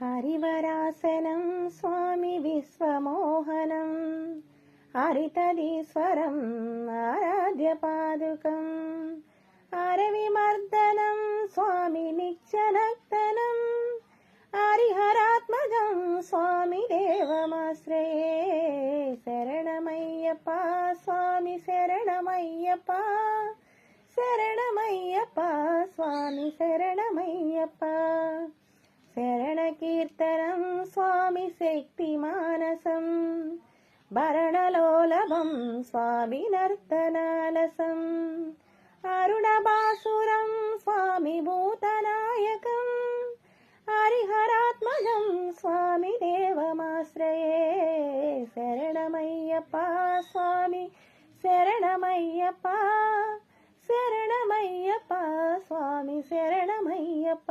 హరివరాసనం స్వామి విశ్వమోహనం హరితదీశ్వరం ఆరాధ్య పాదుకం హరవిమర్దనం స్వామి నిత్యనక్తనం హరిహరాత్మజం స్వామి దేవమాశ్రయే శరణమయ్యప్ప స్వామి శరణమయ్యప్ప శరణమయ్యప్ప స్వామి శరణమయ్యప్ప శరణకీర్తనం స్వామి శక్తి మానసం భరణలోలభం స్వామి నర్తనాలసం అరుణబాసురం స్వామి భూతనాయకం హరిహరాత్మజం స్వామి దేవమాశ్రయే శరణమయ్యప్ప స్వామి శరణమయ్యప్ప శరణమయ్యప్ప స్వామి శరణమయ్యప్ప.